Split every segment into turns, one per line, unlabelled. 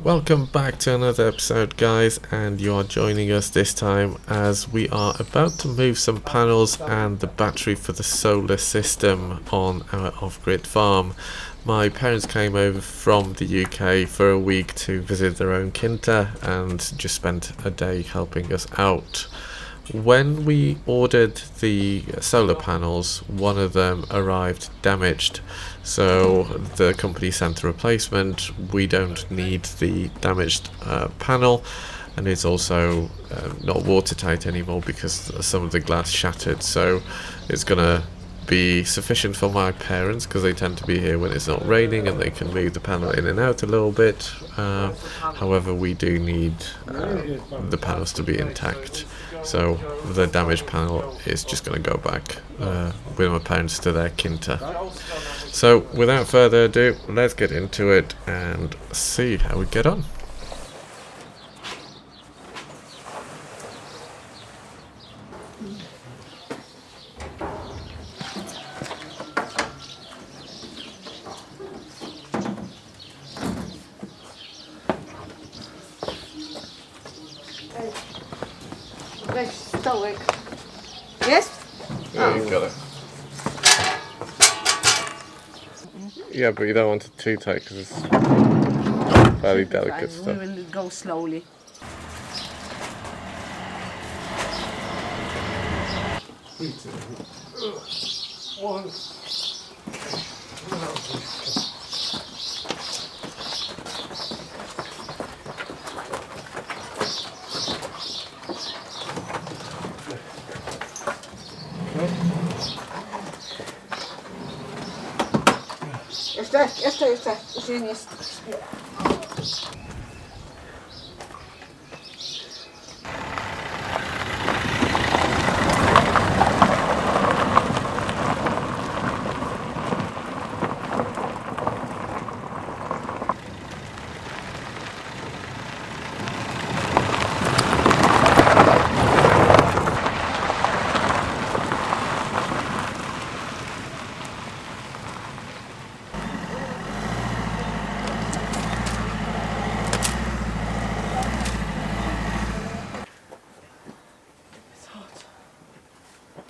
Welcome back to another episode, guys, and you are joining us this time as we are about to move some panels and the battery for the solar system on our off-grid farm. My parents came over from the UK for a week to visit their own Quinta and just spent a day helping us out. When we ordered the solar panels, one of them arrived damaged, so the company sent a replacement. We don't need the damaged panel, and it's also not watertight anymore because some of the glass shattered, so it's gonna be sufficient for my parents because they tend to be here when it's not raining and they can move the panel in and out a little bit. However, we do need the panels to be intact, so the damaged panel is just going to go back with my parents to their Quinta. So without further ado, let's get into it and see how we get on.
Stoic. Yes?
Yeah, you got it. Yeah, but you don't want it too tight because it's fairly delicate stuff.
We will go slowly.
One.
Jeszcze, już jest.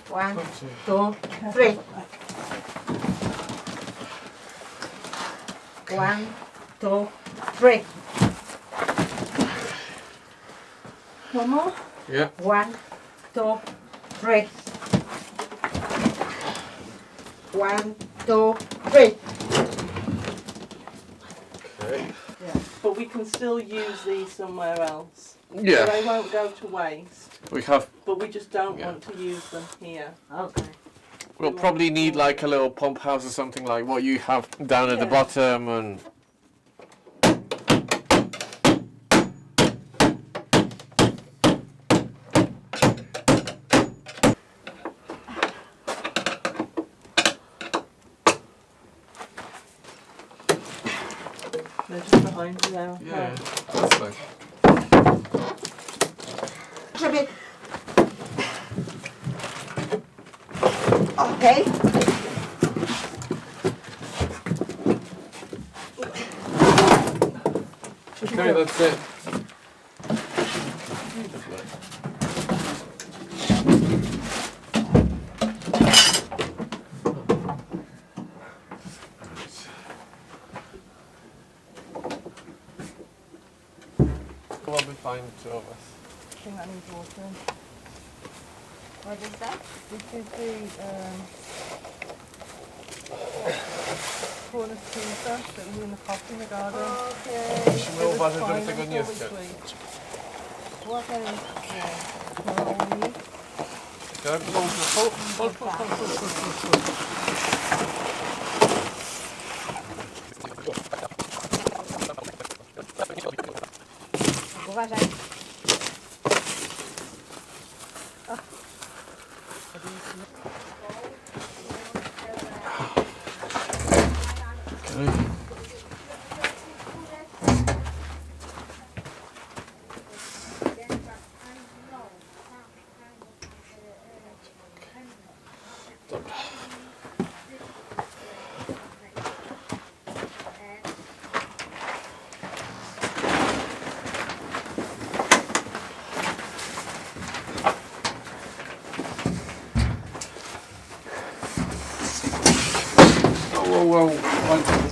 One, two, three. One, two, three. One more?
Yeah.
One, two, three. One, two, three.
Okay.
Yeah, but we can still use these somewhere else.
Yeah.
So they won't go to waste.
We have.
But we just don't want to use them here.
Okay.
We'll probably need like a little pump house or something like what you have down at the bottom, and
They're just behind you there.
yeah, that's fine.
Żeby... Okay.
Okay, that's it. We'll be fine, two of us.
I think that needs water.
What is that?
This is the corner Quinta that was in the pot in the garden.
Okay.
Musimy uważać, żeby tego nie
What
zgadł.
What else?
Slowly.
Tak,
Uważaj.
wywołał łańcuch.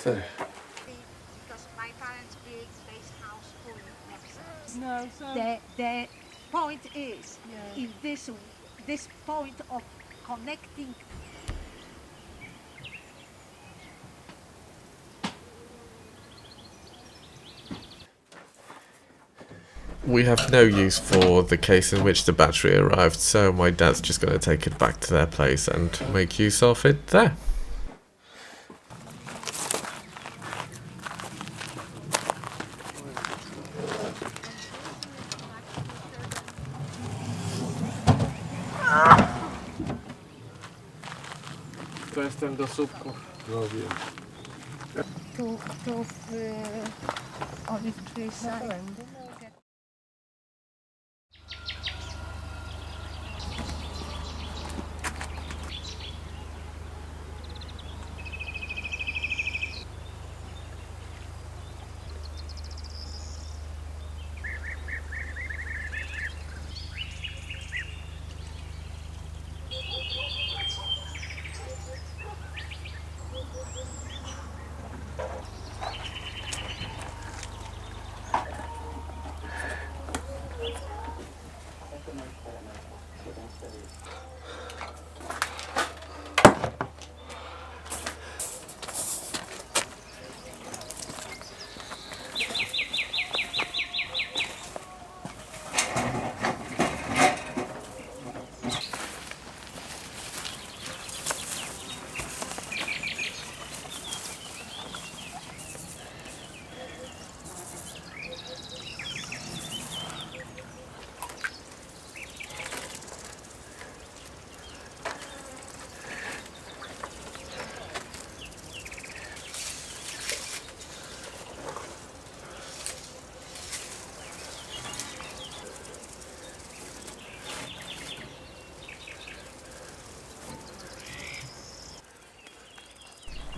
Because my parents built this house full next to us.
No, so
The point is,
yeah.
in this point of connecting.
We have no use for the case in which the battery arrived, so my dad's just going to take it back to their place and make use of it there.
To jestem do słupków. No wiem.
Tu w olive tree side.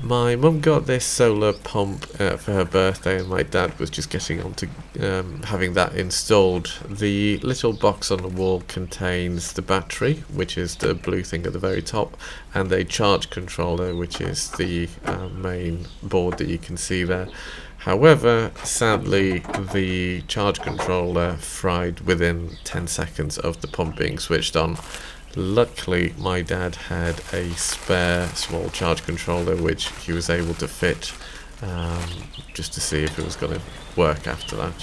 My mum got this solar pump for her birthday, and my dad was just getting on to having that installed. The little box on the wall contains the battery, which is the blue thing at the very top, and a charge controller, which is the main board that you can see there. However, sadly, the charge controller fried within 10 seconds of the pump being switched on. Luckily, my dad had a spare small charge controller which he was able to fit just to see if it was going to work after that.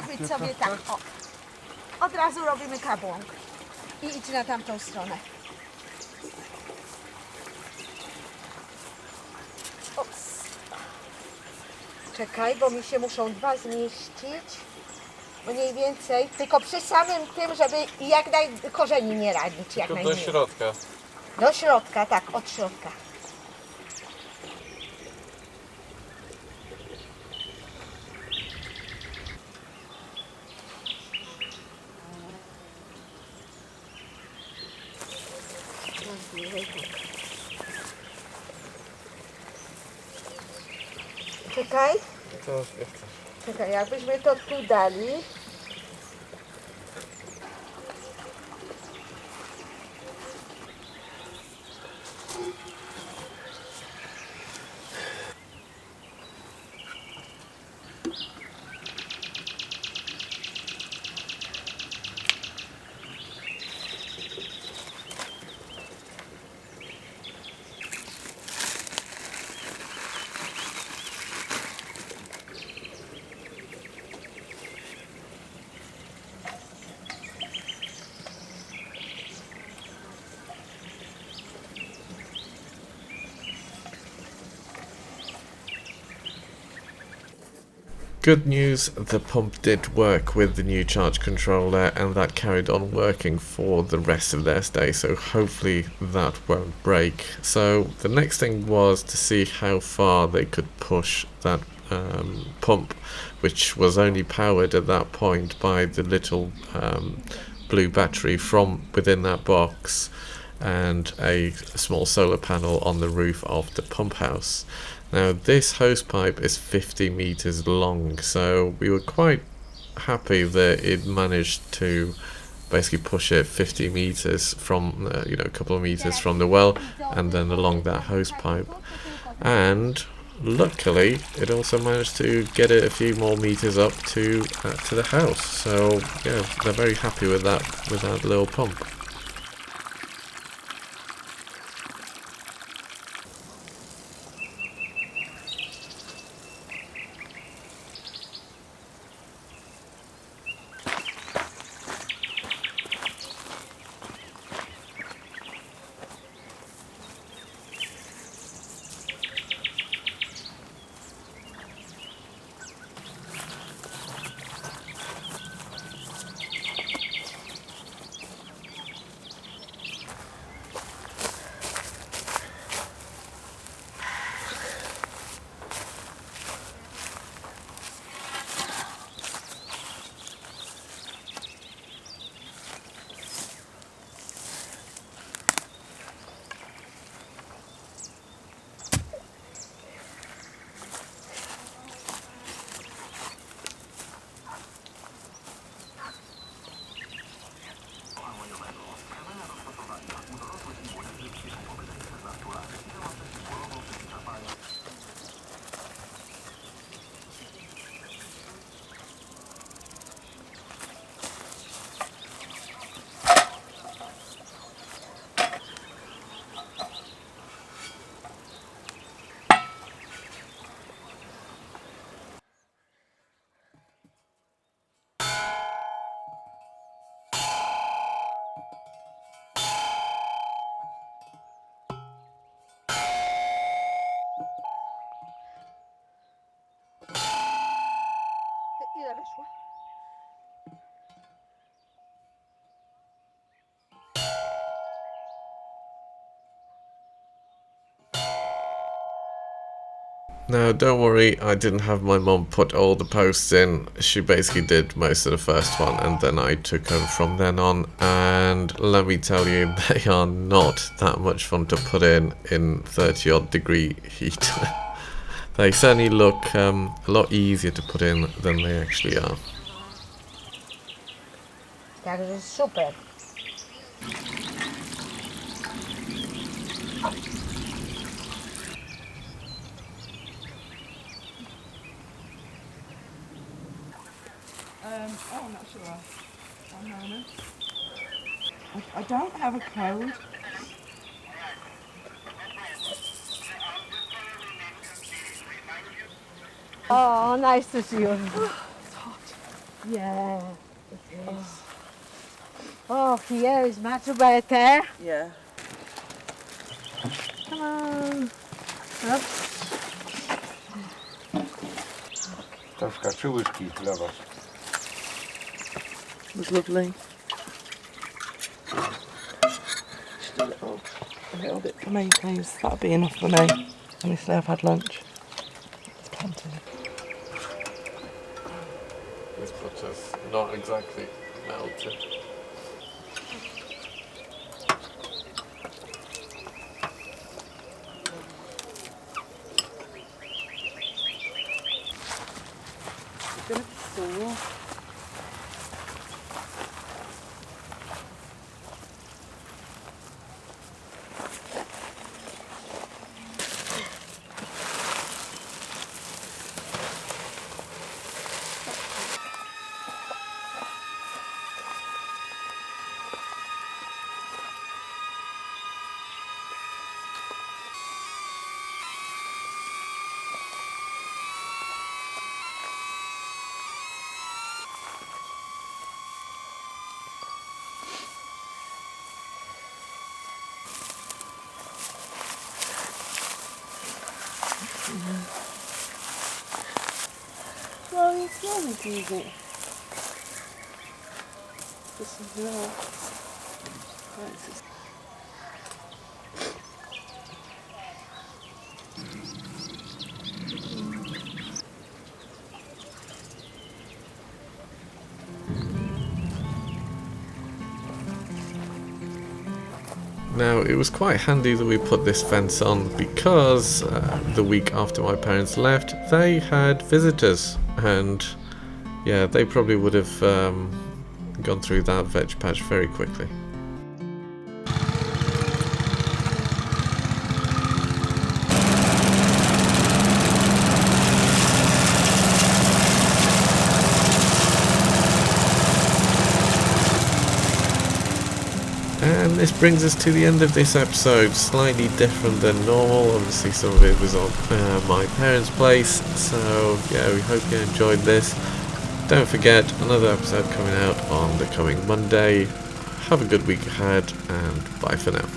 Chwyć sobie tak, o. Od razu robimy kabłąk. I idź na tamtą stronę. Ops. Czekaj, bo mi się muszą dwa zmieścić. Mniej więcej, tylko przy samym tym, żeby jak korzeni nie ranić. Jak
Tylko do środka.
Do środka, tak, od środka. Czekaj.
To jeszcze.
Czekaj, jakbyśmy to tu dali.
good news, the pump did work with the new charge controller, and that carried on working for the rest of their stay, so hopefully that won't break. So the next thing was to see how far they could push that pump, which was only powered at that point by the little blue battery from within that box and a small solar panel on the roof of the pump house. Now this hose pipe is 50 meters long, so we were quite happy that it managed to basically push it 50 meters from a couple of meters from the well and then along that hose pipe, and luckily it also managed to get it a few more meters up to the house. So yeah, they're very happy with that little pump.
Ile wyszło?
Now don't worry, I didn't have my mum put all the posts in. She basically did most of the first one and then I took over from then on, and let me tell you, they are not that much fun to put in 30 odd degree heat. They certainly look a lot easier to put in than they actually are.
Także super.
I'm not sure. One moment. I don't have a code.
Oh, nice to see you.
It's hot.
Yeah, it is. Oh, here is much better.
Yeah.
Come on. Up.
Troszkę 3 łyżki dla was.
It was lovely. Just a little bit for me, please. That'll be enough for me. Honestly, I've had lunch. It's plenty.
This butter's not exactly melted.
It's gonna be sore.
Sorry.
It's easy. This is now.
Now, it was quite handy that we put this fence on because the week after my parents left, they had visitors, and yeah, they probably would have gone through that veg patch very quickly. And this brings us to the end of this episode. Slightly different than normal. Obviously some of it was on my parents' place. So yeah, we hope you enjoyed this. Don't forget, another episode coming out on the coming Monday. Have a good week ahead, and bye for now.